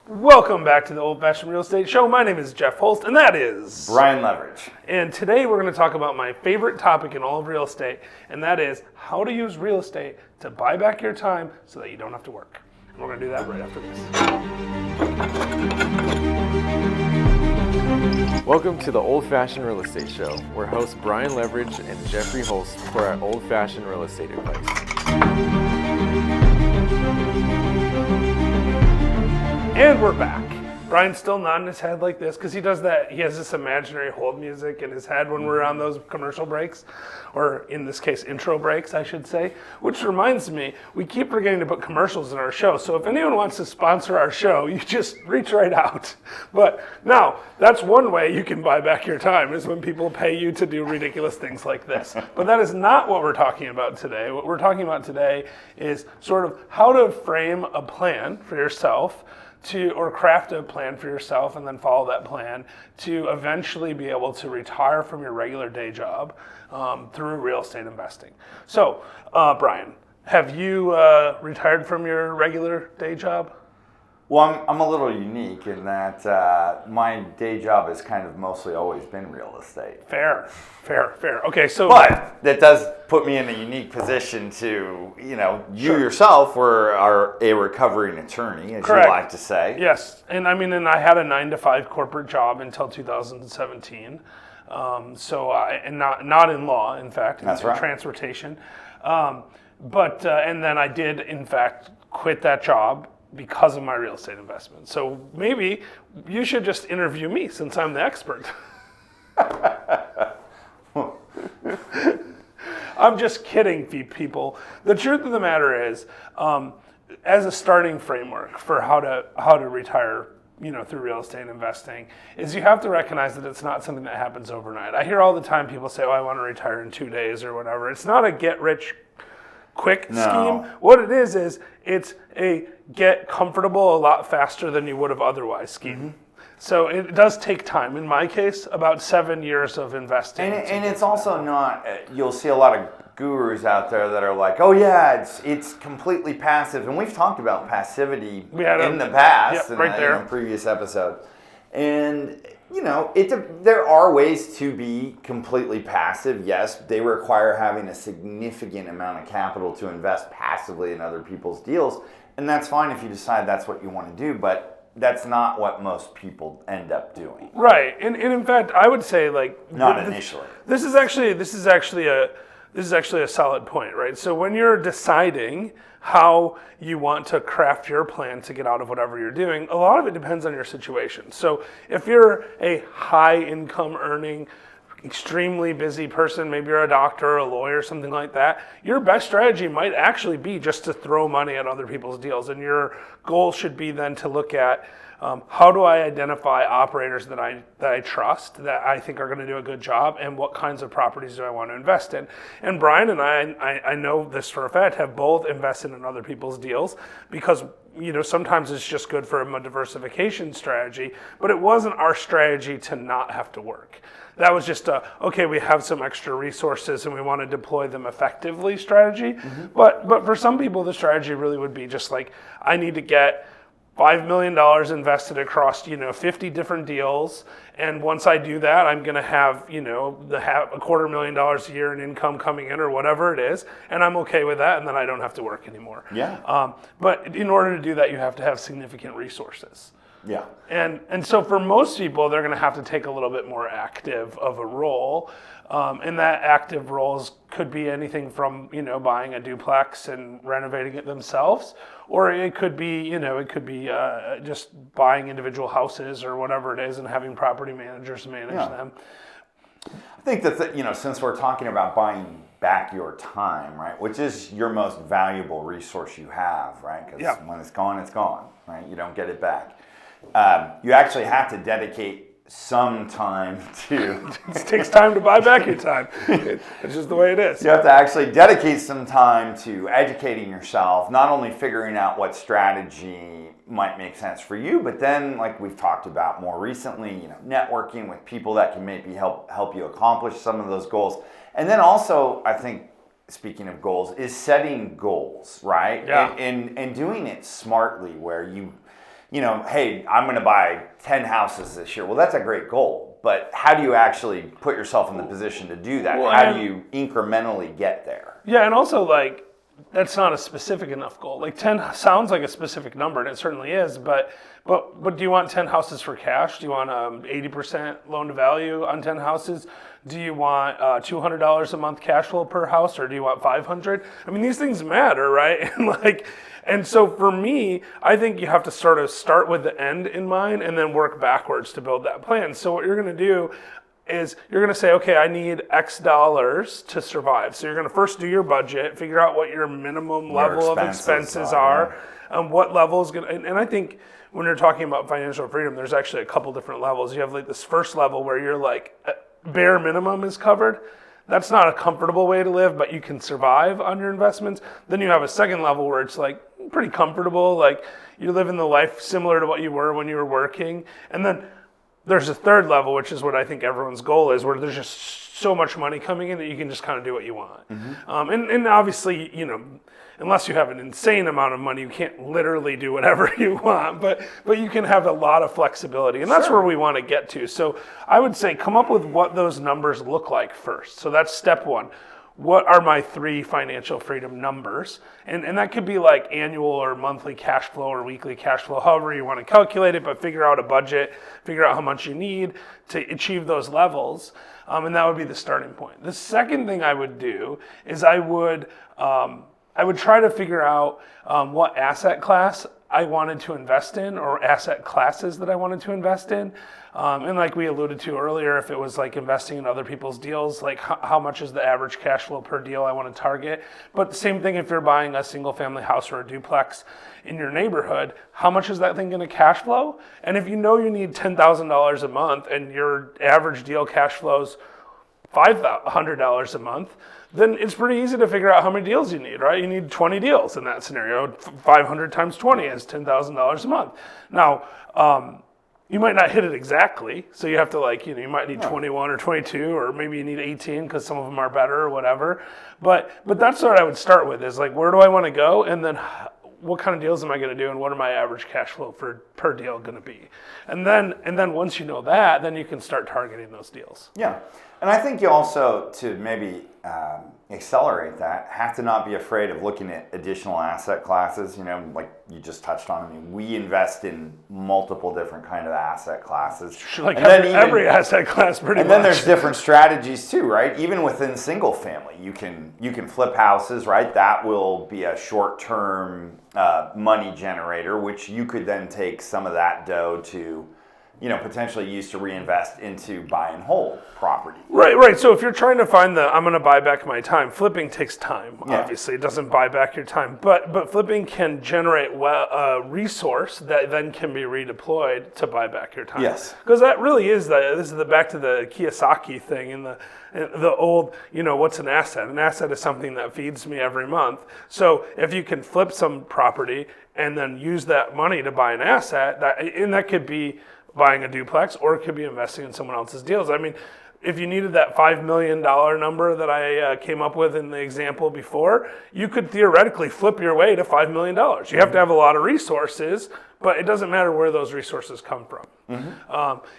Welcome back to the Old Fashioned Real Estate Show. My name is Jeff Holst, and that is Brian Levredge. And today we're going to talk about my favorite topic in all of real estate, and that is how to use real estate to buy back your time so that you don't have to work. And we're going to do that right after this. Welcome to the Old Fashioned Real Estate Show, where hosts Brian Levredge and Jeffrey Holst for our old fashioned real estate advice. And we're back. Brian's still nodding his head like this because he does that. He has this imaginary hold music in his head when we're on those commercial breaks, or in this case, intro breaks, I should say. Which reminds me, we keep forgetting to put commercials in our show. So if anyone wants to sponsor our show, you just reach right out. But now, that's one way you can buy back your time, is when people pay you to do ridiculous things like this. But that is not what we're talking about today. What we're talking about today is sort of how to frame a plan for yourself or craft a plan for yourself and then follow that plan to eventually be able to retire from your regular day job through real estate investing. So, Brian, have you retired from your regular day job? Well, I'm a little unique in that my day job has kind of mostly always been real estate. Fair. Okay, so... But that does put me in a unique position to, you Sure. yourself are a recovering attorney, as Correct. you like to say. Yes, and I had a 9-to-5 corporate job until 2017. Not in law, in fact, That's in right. transportation. And then I did, in fact, quit that job because of my real estate investment. So maybe you should just interview me since I'm the expert. I'm just kidding, people. The truth of the matter is, as a starting framework for how to retire, through real estate investing, is you have to recognize that it's not something that happens overnight. I hear all the time people say, "Oh, I want to retire in 2 days" or whatever. It's not a get rich quick scheme. What it is it's a get comfortable a lot faster than you would have otherwise scheme. Mm-hmm. So it does take time. In my case, about 7 years of investing. And it's also not, you'll see a lot of gurus out there that are like, oh yeah, it's completely passive. And we've talked about passivity in the past, in a previous episode. And, there are ways to be completely passive. Yes, they require having a significant amount of capital to invest passively in other people's deals. And that's fine if you decide that's what you want to do, but that's not what most people end up doing. Right. And in fact, I would say not initially. This is actually a solid point, right? So when you're deciding how you want to craft your plan to get out of whatever you're doing, a lot of it depends on your situation. So if you're a high income earning, extremely busy person, maybe you're a doctor or a lawyer, something like that, your best strategy might actually be just to throw money at other people's deals. And your goal should be then to look at how do I identify operators that I trust, that I think are going to do a good job, and what kinds of properties do I want to invest in? And Brian and I know this for a fact, have both invested in other people's deals because sometimes it's just good for a diversification strategy, but it wasn't our strategy to not have to work. That was just okay, we have some extra resources and we want to deploy them effectively strategy. Mm-hmm. But for some people, the strategy really would be just like, I need to get $5 million invested across 50 different deals, and once I do that, I'm going to have $250,000 a year in income coming in or whatever it is, and I'm okay with that, and then I don't have to work anymore. Yeah. But in order to do that, you have to have significant resources. Yeah. And so for most people, they're going to have to take a little bit more active of a role. And that active roles could be anything from, buying a duplex and renovating it themselves, or it could be, just buying individual houses or whatever it is and having property managers manage them. I think that, since we're talking about buying back your time, right, which is your most valuable resource you have, right, because when it's gone, right, you don't get it back. You actually have to dedicate some time to... It takes time to buy back your time. It's just the way it is. You have to actually dedicate some time to educating yourself, not only figuring out what strategy might make sense for you, but then, like we've talked about more recently, networking with people that can maybe help you accomplish some of those goals. And then also, I think, speaking of goals, is setting goals, right? Yeah. And doing it smartly, where hey, I'm going to buy 10 houses this year. Well, that's a great goal. But how do you actually put yourself in the position to do that? How do you incrementally get there? Yeah, and also that's not a specific enough goal. 10 sounds like a specific number, and it certainly is, but do you want 10 houses for cash? Do you want 80% loan to value on 10 houses? Do you want $200 a month cash flow per house, or do you want $500? I mean, these things matter, right? And so for me, I think you have to sort of start with the end in mind and then work backwards to build that plan. So what you're going to do is you're going to say, okay, I need X dollars to survive. So you're going to first do your budget, figure out what your minimum level of expenses are, and what level is going to, and I think when you're talking about financial freedom, there's actually a couple different levels. You have this first level where you're bare minimum is covered. That's not a comfortable way to live, but you can survive on your investments. Then you have a second level where it's pretty comfortable, you're living the life similar to what you were when you were working. And then there's a third level, which is what I think everyone's goal is, where there's just so much money coming in that you can just kind of do what you want. And obviously, unless you have an insane amount of money, you can't literally do whatever you want, but you can have a lot of flexibility, and that's where we want to get to. So I would say come up with what those numbers look like first. So that's step one. What are my 3 financial freedom numbers? And that could be annual or monthly cash flow or weekly cash flow, however you want to calculate it, but figure out a budget, figure out how much you need to achieve those levels, and that would be the starting point. The second thing I would do is I would try to figure out what asset class I wanted to invest in, or asset classes that I wanted to invest in. And like we alluded to earlier, if it was investing in other people's deals, how much is the average cash flow per deal I want to target. But the same thing if you're buying a single family house or a duplex in your neighborhood, how much is that thing going to cash flow? And if you know you need $10,000 a month and your average deal cash flows $500 a month, then it's pretty easy to figure out how many deals you need, right? You need 20 deals in that scenario. 500 times 20 is $10,000 a month. Now, you might not hit it exactly, so you have to you might need 21 or 22, or maybe you need 18 because some of them are better or whatever. But that's what I would start with is where do I want to go, and then what kind of deals am I going to do, and what are my average cash flow per deal going to be? And then once you know that, then you can start targeting those deals. Yeah. And I think you also, to maybe accelerate that, have to not be afraid of looking at additional asset classes. Like you just touched on. I mean, we invest in multiple different kind of asset classes. Every asset class pretty much. And then there's different strategies too, right? Even within single family, you can flip houses, right? That will be a short-term money generator, which you could then take some of that dough to potentially use to reinvest into buy and hold property. Right. So if you're trying to find I'm going to buy back my time, flipping takes time. Obviously, it doesn't buy back your time, but flipping can generate a resource that then can be redeployed to buy back your time. Yes. Because that really is this is back to the Kiyosaki thing in the old, what's an asset? An asset is something that feeds me every month. So if you can flip some property and then use that money to buy an asset, that could be buying a duplex, or it could be investing in someone else's deals. I mean, if you needed that $5 million number that I came up with in the example before, you could theoretically flip your way to $5 million. You have to have a lot of resources, but it doesn't matter where those resources come from.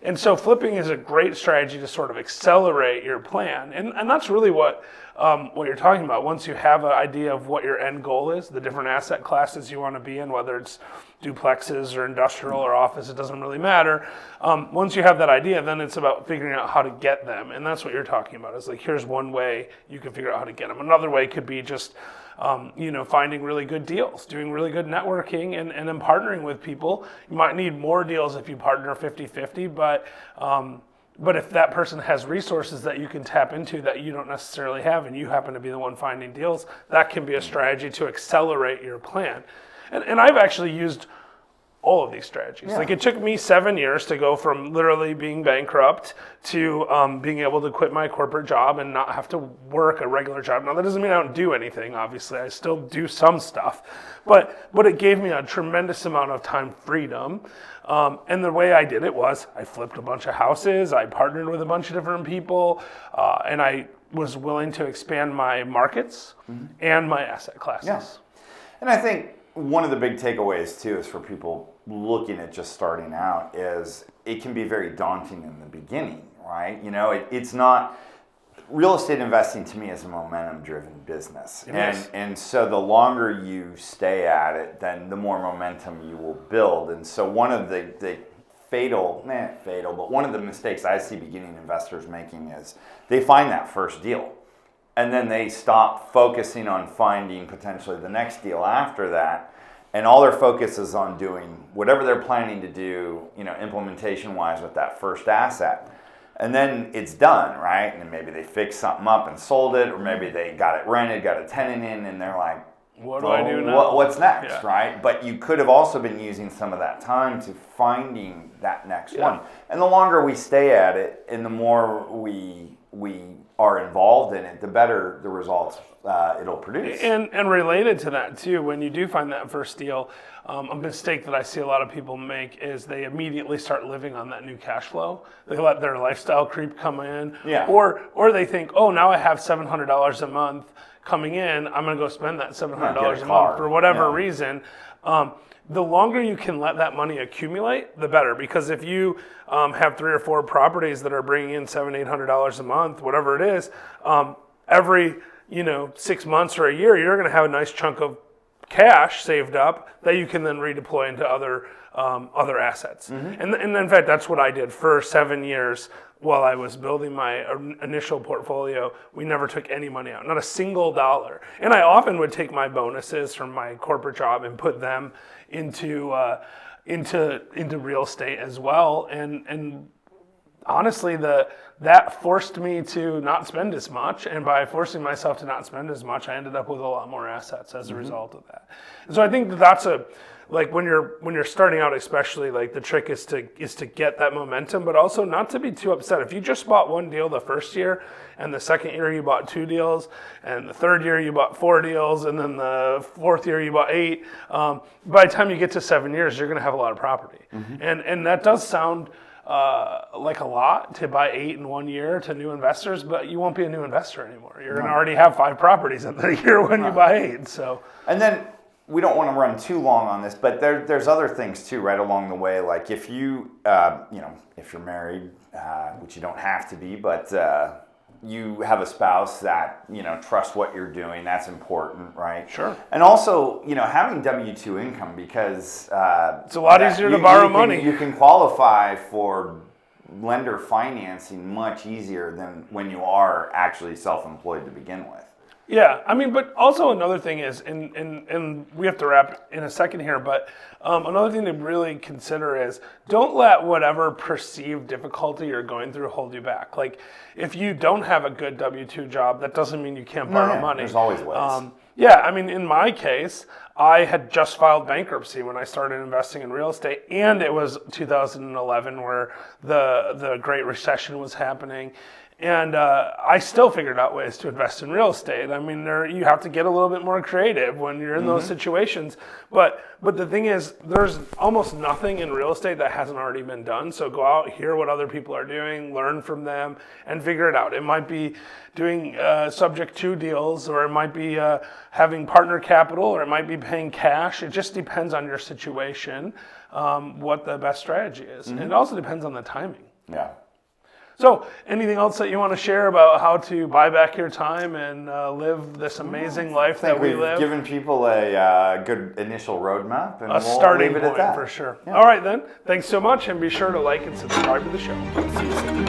And so flipping is a great strategy to sort of accelerate your plan. And that's really what you're talking about. Once you have an idea of what your end goal is, the different asset classes you want to be in, whether it's duplexes or industrial or office, it doesn't really matter. Once you have that idea, then it's about figuring out how to get them. And that's what you're talking about. Is here's one way you can figure out how to get them. Another way could be just finding really good deals, doing really good networking, and then partnering with people. You might need more deals if you partner 50-50, but if that person has resources that you can tap into that you don't necessarily have, and you happen to be the one finding deals, that can be a strategy to accelerate your plan. And I've actually used all of these strategies. Yeah. It took me 7 years to go from literally being bankrupt to being able to quit my corporate job and not have to work a regular job. Now, that doesn't mean I don't do anything, obviously. I still do some stuff. But it gave me a tremendous amount of time freedom. And the way I did it was I flipped a bunch of houses, I partnered with a bunch of different people, and I was willing to expand my markets and my asset classes. Yeah. And I think one of the big takeaways too is for people looking at just starting out is it can be very daunting in the beginning, right? You know, it's not, real estate investing to me is a momentum-driven business. And so the longer you stay at it, then the more momentum you will build. And so one of the but one of the mistakes I see beginning investors making is they find that first deal. And then they stop focusing on finding potentially the next deal after that. And all their focus is on doing whatever they're planning to do, you know, implementation-wise with that first asset. And then it's done, right? And then maybe they fixed something up and sold it, or maybe they got it rented, got a tenant in, and they're like, what do I do now? What's next, right? But you could have also been using some of that time to finding that next one. And the longer we stay at it, and the more we are involved in it, the better the results it'll produce. And related to that too, when you do find that first deal, a mistake that I see a lot of people make is they immediately start living on that new cash flow. They let their lifestyle creep come in, or they think, oh, now I have $700 a month coming in, I'm going to go spend that $700 a month for whatever reason. The longer you can let that money accumulate, the better. Because if you have 3 or 4 properties that are bringing in $700-800 a month, whatever it is, every 6 months or a year, you're going to have a nice chunk of cash saved up that you can then redeploy into other assets. And in fact, that's what I did for 7 years while I was building my initial portfolio. We never took any money out, not a single dollar. And I often would take my bonuses from my corporate job and put them into real estate as well. And honestly, that forced me to not spend as much, and by forcing myself to not spend as much, I ended up with a lot more assets as a result of that. And so I think that's when you're starting out, especially, like, the trick is to get that momentum, but also not to be too upset. If you just bought one deal the first year, and the second year you bought 2 deals, and the third year you bought 4 deals, and then the fourth year you bought 8, by the time you get to 7 years, you're going to have a lot of property. And that does sound like a lot to buy 8 in 1 year to new investors, but you won't be a new investor anymore. You're going to already have 5 properties in the year when you buy 8. So, and then we don't want to run too long on this, but there's other things too right along the way. Like if you if you're married, which you don't have to be, but you have a spouse that trusts what you're doing, that's important, right? Sure. And also having W-2 income, because it's a lot easier to borrow money. You can qualify for lender financing much easier than when you are actually self-employed to begin with. Yeah, I mean, but also another thing is, and we have to wrap in a second here, but another thing to really consider is don't let whatever perceived difficulty you're going through hold you back. Like, if you don't have a good W-2 job, that doesn't mean you can't borrow money. There's always ways. Yeah, I mean, in my case, I had just filed bankruptcy when I started investing in real estate, and it was 2011 where the Great Recession was happening. And I still figured out ways to invest in real estate. I mean, you have to get a little bit more creative when you're in those situations. But the thing is, there's almost nothing in real estate that hasn't already been done. So go out, hear what other people are doing, learn from them, and figure it out. It might be doing subject to deals, or it might be having partner capital, or it might be paying cash. It just depends on your situation, what the best strategy is. And it also depends on the timing. Yeah. So, anything else that you want to share about how to buy back your time and live this amazing life that we live? We've given people a good initial roadmap, and we'll starting leave it at that. For sure. Yeah. All right, then. Thanks so much, and be sure to like and subscribe to the show. See you soon.